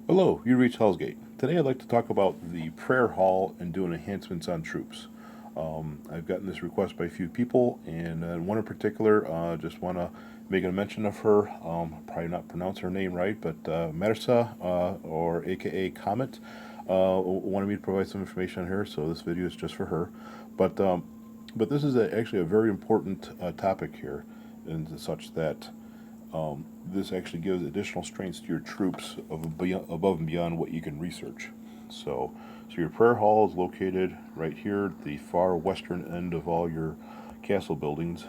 Hello, you reached Hellsgate. Today I'd like to talk about the prayer hall and doing enhancements on troops. I've gotten this request by a few people, and one in particular, just want to make a mention of her. Probably not pronounce her name right, but Mersa, or AKA Comet, wanted me to provide some information on her, so this video is just for her. But this is actually a very important topic here, and such that this actually gives additional strengths to your troops above and beyond what you can research. So your prayer hall is located right here at the far western end of all your castle buildings.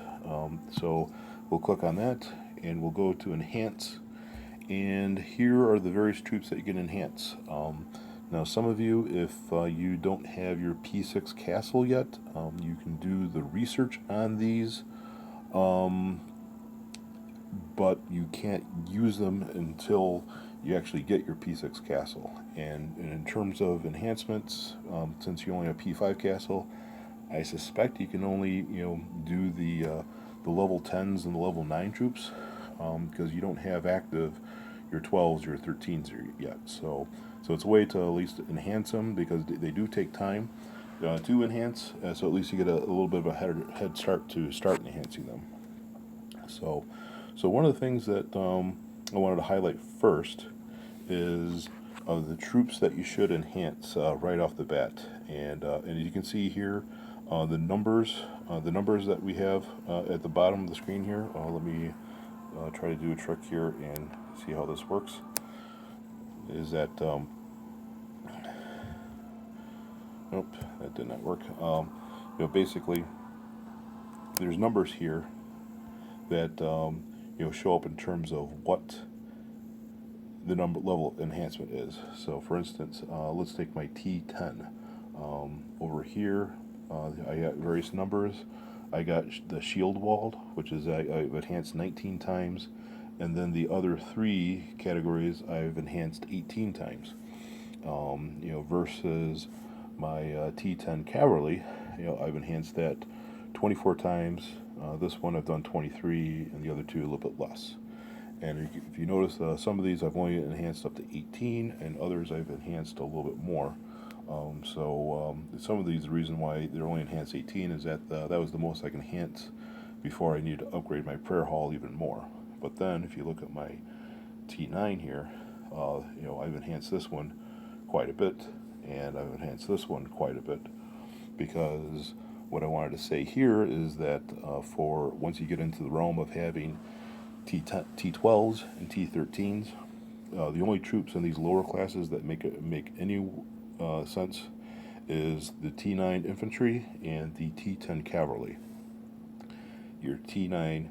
So we'll click on that and we'll go to enhance. And here are the various troops that you can enhance. Now, some of you, if you don't have your P6 castle yet, you can do the research on these. But you can't use them until you actually get your P6 castle. And in terms of enhancements, since you only have P5 castle, I suspect you can only do the level 10s and the level 9 troops, because you don't have active your 12s, your 13s yet. So it's a way to at least enhance them, because they do take time to enhance. So at least you get a little bit of a head start to start enhancing them. So, so one of the things that I wanted to highlight first is the troops that you should enhance right off the bat. And as you can see here, the numbers that we have at the bottom of the screen here. Let me try to do a trick here and see how this works. Is that nope, that did not work. Basically, there's numbers here that show up in terms of what the number level enhancement is. So, for instance, let's take my T10. Over here, I got various numbers. I got the shield walled, which is I've enhanced 19 times, and then the other three categories I've enhanced 18 times. Versus my T10 cavalry, I've enhanced that 24 times. This one I've done 23, and the other two a little bit less. And if you notice, some of these I've only enhanced up to 18, and others I've enhanced a little bit more. Some of these, the reason why they're only enhanced 18 is that that was the most I can enhance before I need to upgrade my prayer hall even more. But then, if you look at my T9 here, I've enhanced this one quite a bit, and I've enhanced this one quite a bit, because what I wanted to say here is that for once you get into the realm of having T12s and T13s, the only troops in these lower classes that make any sense is the T9 infantry and the T10 cavalry. Your T9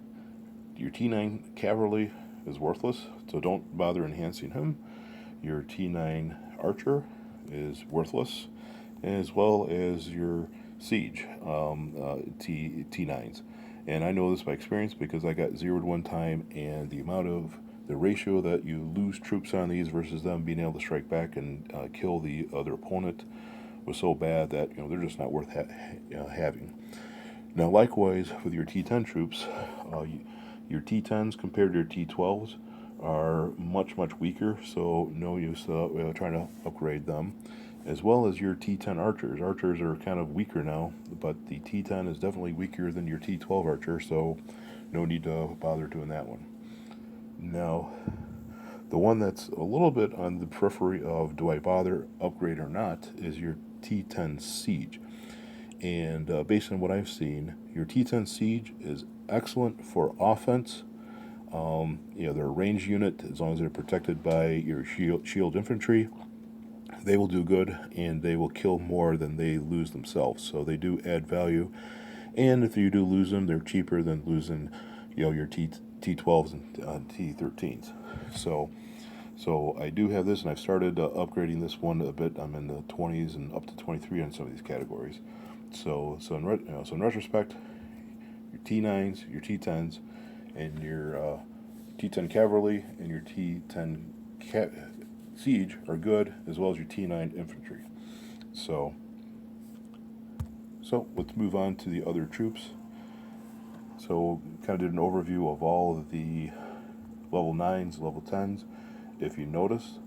cavalry is worthless, so don't bother enhancing him. Your T9 archer is worthless, as well as your siege T9s. And I know this by experience because I got zeroed one time, and the ratio that you lose troops on these versus them being able to strike back and kill the other opponent was so bad that they're just not worth having. Now, likewise with your T10 troops, your T10s compared to your T12s are much weaker, so no use trying to upgrade them. As well as your T10 archers. Archers are kind of weaker now, but the T10 is definitely weaker than your T12 archer, so no need to bother doing that one. Now, the one that's a little bit on the periphery of do I bother upgrade or not is your T10 siege. And based on what I've seen, your T10 siege is excellent for offense. They're a ranged unit as long as they're protected by your shield infantry. They will do good, and they will kill more than they lose themselves. So they do add value, and if you do lose them, they're cheaper than losing, your T12s and T13s. So I do have this, and I've started upgrading this one a bit. I'm in the 20s and up to 23 on some of these categories. So in retrospect, your T9s, your T10s, and your T10 cavalry and your T10 siege are good, as well as your T9 infantry. So let's move on to the other troops. So kind of did an overview of all of the level 9s, level 10s. If you notice,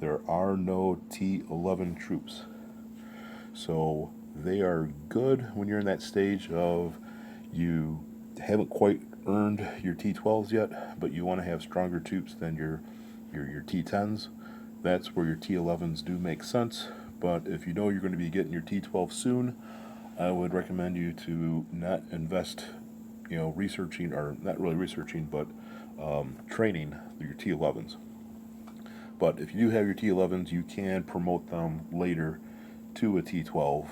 there are no T11 troops. So they are good when you're in that stage of you haven't quite earned your T12s yet, but you want to have stronger troops than your T10s. That's where your T11s do make sense. But if you know you're going to be getting your T12 soon, I would recommend you to not invest, researching, or not really researching, but training your T11s. But if you do have your T11s, you can promote them later to a T12.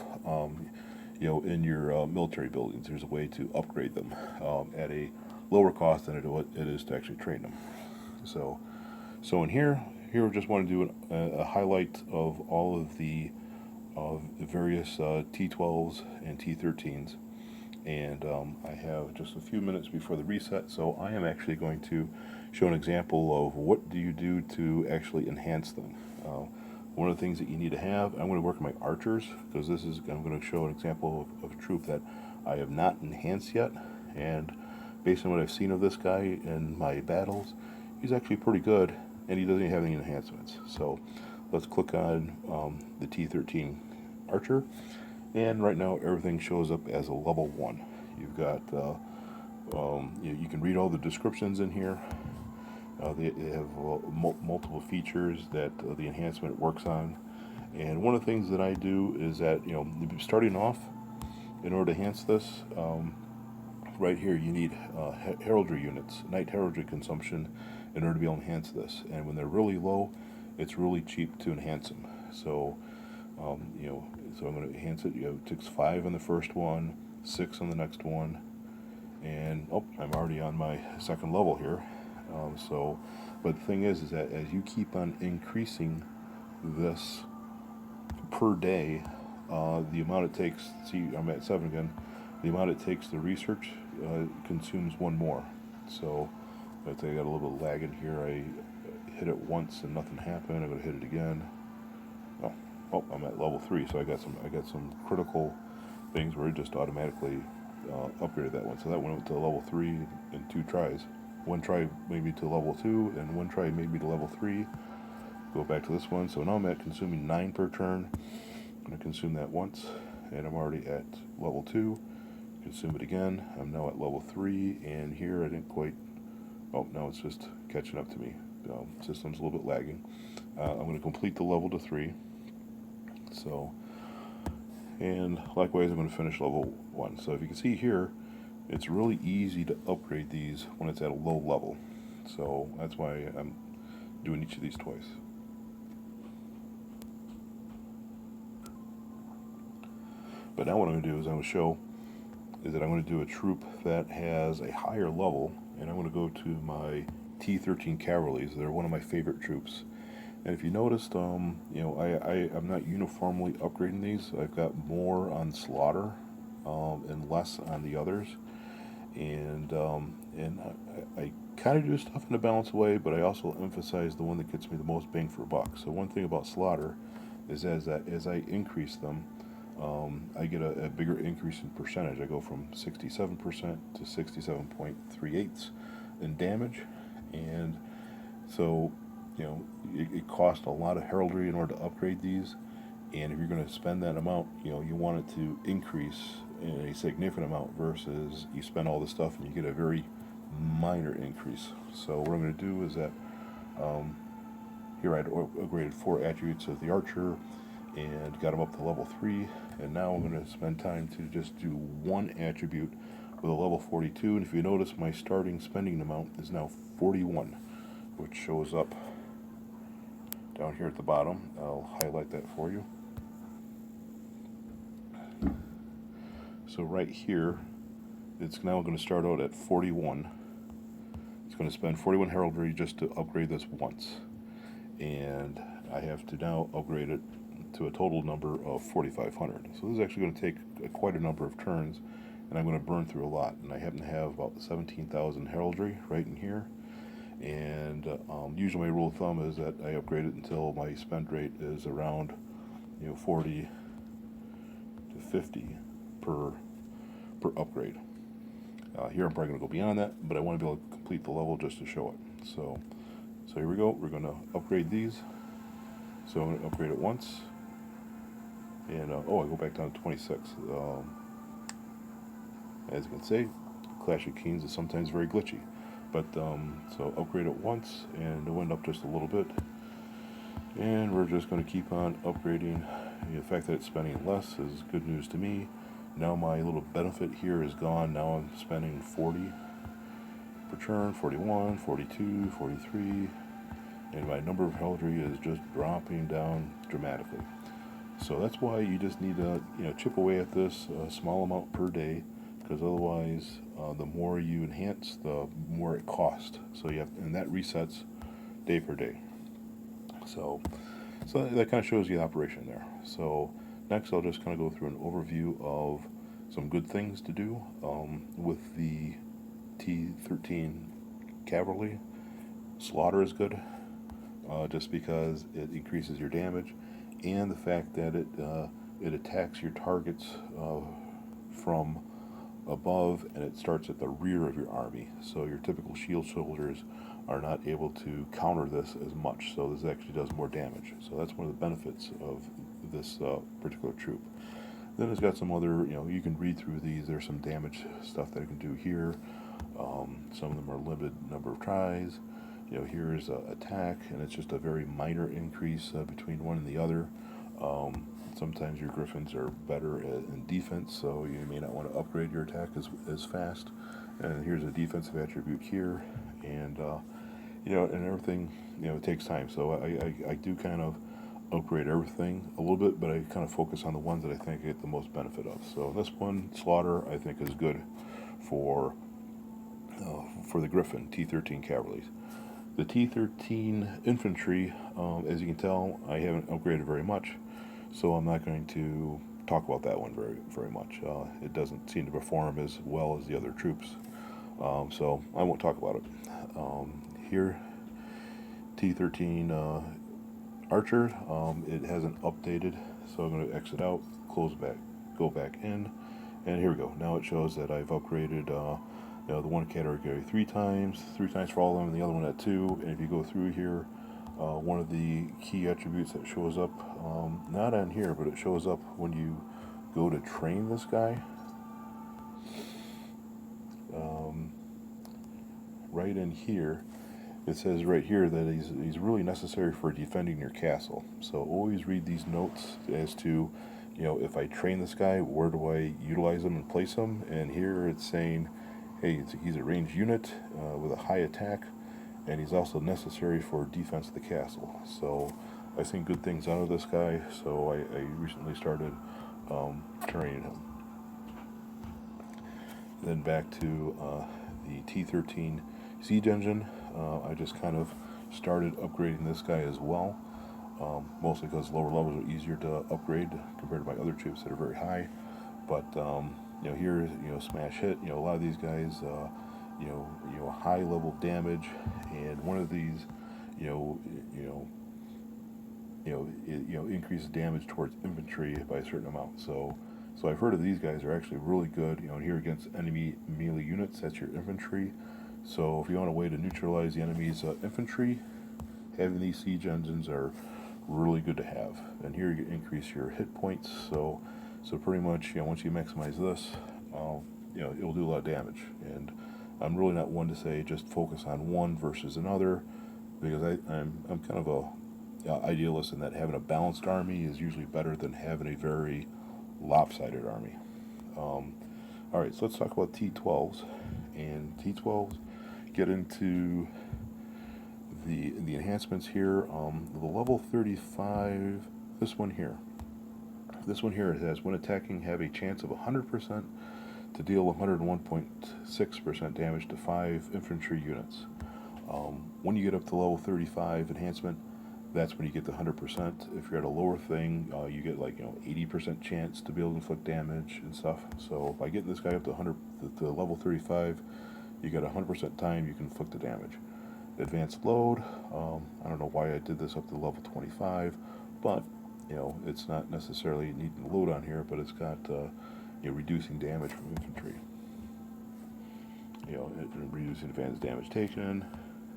In your military buildings, there's a way to upgrade them at a lower cost than it is to actually train them. So in here we just want to do a highlight of all of the various T12s and T13s. And I have just a few minutes before the reset, so I am actually going to show an example of what do you do to actually enhance them. One of the things that you need to have, I'm going to work on my archers, because I'm going to show an example of a troop that I have not enhanced yet, and based on what I've seen of this guy in my battles, he's actually pretty good, and he doesn't even have any enhancements. So let's click on the T13 archer, and right now everything shows up as a level 1. You've got, you can read all the descriptions in here. They have multiple features that the enhancement works on. And one of the things that I do is that, starting off, in order to enhance this, right here you need heraldry units, knight heraldry consumption, in order to be able to enhance this. And when they're really low, it's really cheap to enhance them. So, so I'm going to enhance it. It takes 5 on the first one, 6 on the next one, and I'm already on my second level here. But the thing is that as you keep on increasing this per day, the amount it takes, see, I'm at 7 again, the amount it takes to research consumes 1 more. So I got a little bit of lag in here. I hit it once and nothing happened. I'm going to hit it again. I'm at level 3, so I got some critical things where it just automatically upgraded that one. So that one went to level 3 in 2 tries. 1 try made me to level 2, and 1 try made me to level 3. Go back to this one. So now I'm at consuming 9 per turn. I'm going to consume that once, and I'm already at level 2. Consume it again. I'm now at level 3, and here I didn't quite. Now it's just catching up to me. System's a little bit lagging. I'm going to complete the level to 3. So, and likewise, I'm going to finish level 1. So if you can see here, it's really easy to upgrade these when it's at a low level. So that's why I'm doing each of these twice. But now what I'm going to do is I'm going to do a troop that has a higher level, and I'm going to go to my T13 Cavalries. They're one of my favorite troops. And if you noticed, I'm not uniformly upgrading these. I've got more on slaughter and less on the others. And I kind of do stuff in a balanced way, but I also emphasize the one that gets me the most bang for a buck. So one thing about slaughter is as I increase them, I get a bigger increase in percentage. I go from 67% to 67.38 in damage, and so it costs a lot of heraldry in order to upgrade these. And if you're going to spend that amount, you want it to increase in a significant amount versus you spend all this stuff and you get a very minor increase. So what I'm going to do is that here I upgraded 4 attributes of the archer and got them up to level 3, and now I'm going to spend time to just do 1 attribute with a level 42. And if you notice, my starting spending amount is now 41, which shows up down here at the bottom. I'll highlight that for you. So right here, it's now going to start out at 41. It's going to spend 41 heraldry just to upgrade this once. And I have to now upgrade it to a total number of 4,500. So this is actually going to take quite a number of turns, and I'm going to burn through a lot. And I happen to have about 17,000 heraldry right in here. And usually my rule of thumb is that I upgrade it until my spend rate is around 40 to 50 per upgrade. Here I'm probably going to go beyond that, but I want to be able to complete the level just to show it. So here we go. We're going to upgrade these. So I'm going to upgrade it once. And, I go back down to 26. As you can see, Clash of Kings is sometimes very glitchy. But, so upgrade it once, and it went up just a little bit. And we're just going to keep on upgrading. The fact that it's spending less is good news to me. Now my little benefit here is gone. Now I'm spending 40 per turn, 41, 42, 43, and my number of heraldry is just dropping down dramatically. So that's why you just need to chip away at this a small amount per day, because otherwise the more you enhance, the more it costs. So and that resets day per day. So that kind of shows you the operation there. So next I'll just kind of go through an overview of some good things to do with the T13 cavalry. Slaughter is good, just because it increases your damage, and the fact that it attacks your targets from above, and it starts at the rear of your army. So your typical shield soldiers are not able to counter this as much. So this actually does more damage. So that's one of the benefits of this particular troop. Then it's got some other, you can read through these. There's some damage stuff that I can do here. Some of them are limited number of tries. Here's attack, and it's just a very minor increase between one and the other. Sometimes your griffins are better in defense, so you may not want to upgrade your attack as fast. And here's a defensive attribute here, and and everything, it takes time. So I do kind of upgrade everything a little bit, but I kind of focus on the ones that I think I get the most benefit of. So this one, Slaughter, I think is good for the Griffin T13 cavalry. The T13 infantry, as you can tell, I haven't upgraded very much, so I'm not going to talk about that one very much. It doesn't seem to perform as well as the other troops, so I won't talk about it. Here, T13 Archer, it hasn't updated, so I'm going to exit out, close back, go back in, and here we go. Now it shows that I've upgraded the one category three times for all of them, and the other one at 2. And if you go through here, one of the key attributes that shows up, not on here, but it shows up when you go to train this guy, right in here. It says right here that he's really necessary for defending your castle. So always read these notes as to, if I train this guy, where do I utilize him and place him? And here it's saying, hey, he's a ranged unit with a high attack, and he's also necessary for defense of the castle. So I've seen good things out of this guy, so I recently started training him. Then back to the T13 Siege Engine. I just kind of started upgrading this guy as well, mostly because lower levels are easier to upgrade compared to my other troops that are very high. But here, smash hit. A lot of these guys, high level damage, and one of these, increases damage towards infantry by a certain amount. So I've heard of these guys are actually really good. Here against enemy melee units, that's your infantry. So if you want a way to neutralize the enemy's infantry, having these siege engines are really good to have. And here you increase your hit points. So pretty much, once you maximize this, it'll do a lot of damage. And I'm really not one to say just focus on one versus another, because I'm kind of a idealist in that having a balanced army is usually better than having a very lopsided army. All right, so let's talk about T12s. And T12s get into the enhancements here. The level 35, this one here it says, when attacking, have a chance of 100% to deal 101.6% damage to 5 infantry units. When you get up to level 35 enhancement, that's when you get the 100%. If you're at a lower thing, you get 80% chance to be able to inflict damage and stuff. So by getting this guy up to level 35, you got 100% time you can inflict the damage. Advanced load, I don't know why I did this up to level 25, but it's not necessarily needing load on here, but it's got reducing damage from infantry. Reducing advanced damage taken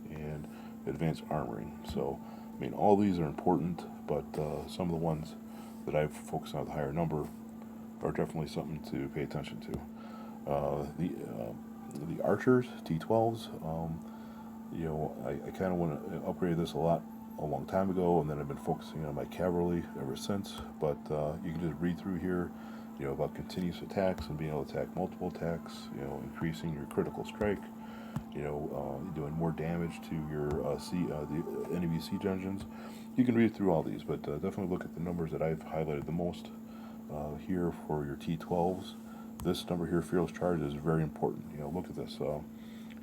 and advanced armoring. So I mean, all these are important, but some of the ones that I've focused on with a higher number are definitely something to pay attention to. The archers, T12s, I kind of want to upgrade this a long time ago, and then I've been focusing on my cavalry ever since. But you can just read through here, about continuous attacks and being able to attack multiple attacks. Increasing your critical strike. Doing more damage to your the enemy siege engines. You can read through all these, but definitely look at the numbers that I've highlighted the most here for your T12s. This number here, Fearless Charge, is very important. Look at this.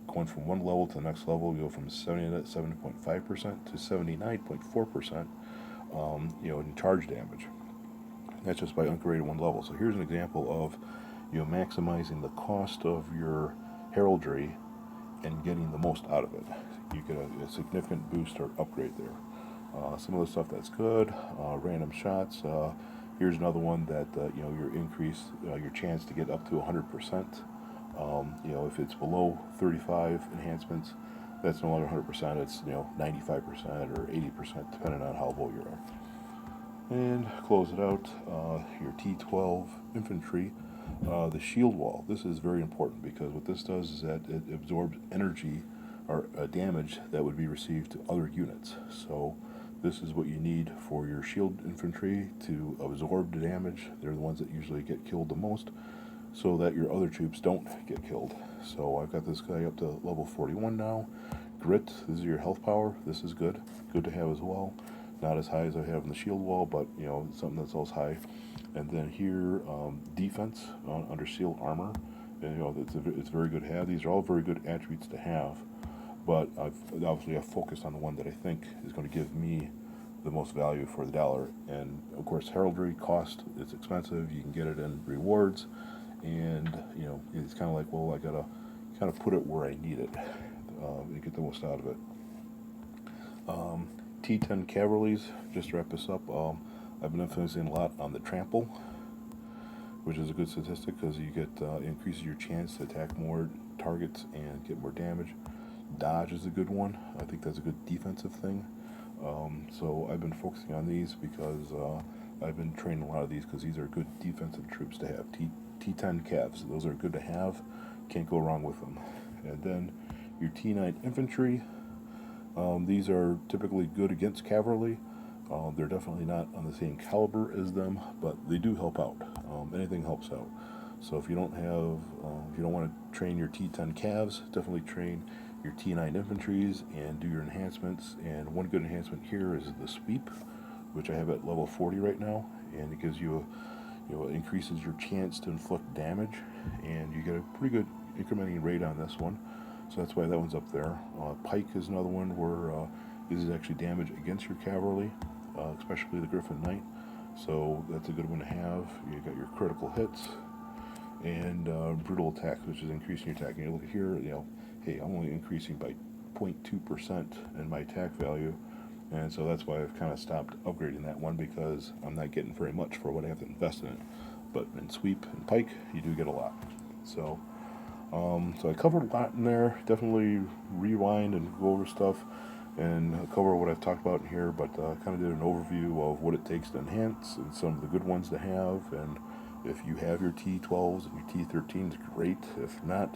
Going from one level to the next level, you go from 70.5% to 79.4%, in charge damage. That's just by upgrading one level. So here's an example of, maximizing the cost of your heraldry and getting the most out of it. You get a significant boost or upgrade there. Some of the stuff that's good, random shots. Here's another one that your increase, your chance to get up to 100%. If it's below 35 enhancements, that's no longer 100%. It's 95% or 80%, depending on how low you are. And close it out. Your T12 infantry, the shield wall. This is very important because what this does is that it absorbs energy or damage that would be received to other units. So this is what you need for your shield infantry to absorb the damage. They're the ones that usually get killed the most, so that your other troops don't get killed. So I've got this guy up to level 41 now. Grit, this is your health power. This is good to have as well. Not as high as I have in the shield wall, but something that's also high. And then here, defense under sealed armor. And, it's very good to have. These are all very good attributes to have, but I've focused on the one that I think is going to give me the most value for the dollar. And of course, heraldry cost, it's expensive. You can get it in rewards, and it's kind of like, well, I gotta kind of put it where I need it and get the most out of it. T10 cavalries, just to wrap this up, I've been emphasizing a lot on the trample, which is a good statistic because you get increases your chance to attack more targets and get more damage. Dodge is a good one. I think that's a good defensive thing. So I've been focusing on these because I've been training a lot of these because these are good defensive troops to have. T10 Cavs, those are good to have. Can't go wrong with them. And then your T9 infantry. These are typically good against cavalry. They're definitely not on the same caliber as them, but they do help out. Anything helps out. So if you don't want to train your T10 Cavs, definitely train your T9 infantries and do your enhancements. And one good enhancement here is the sweep, which I have at level 40 right now, and it gives you increases your chance to inflict damage, and you get a pretty good incrementing rate on this one. So that's why that one's up there. Pike is another one where this is actually damage against your cavalry, especially the Griffin Knight. So that's a good one to have. You got your critical hits and brutal attacks, which is increasing your attack. And you look at here, hey, I'm only increasing by 0.2% in my attack value, and so that's why I've kind of stopped upgrading that one because I'm not getting very much for what I have to invest in it. But in sweep and pike, you do get a lot. So I covered a lot in there. Definitely rewind and go over stuff and cover what I've talked about in here, but kind of did an overview of what it takes to enhance and some of the good ones to have. And if you have your T12s and your T13s, great. If not,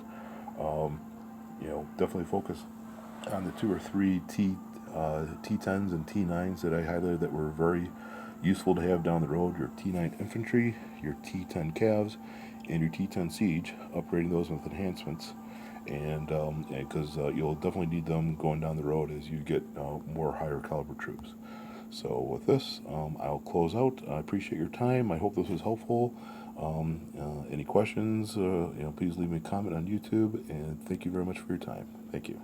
definitely focus on the 2 or 3 T10s and T9s that I highlighted that were very useful to have down the road. Your T9 infantry, your T10 Cavs, and your T10 Siege, upgrading those with enhancements, and because you'll definitely need them going down the road as you get more higher caliber troops. So with this, I'll close out. I appreciate your time. I hope this was helpful. Any questions, please leave me a comment on YouTube, and thank you very much for your time. Thank you.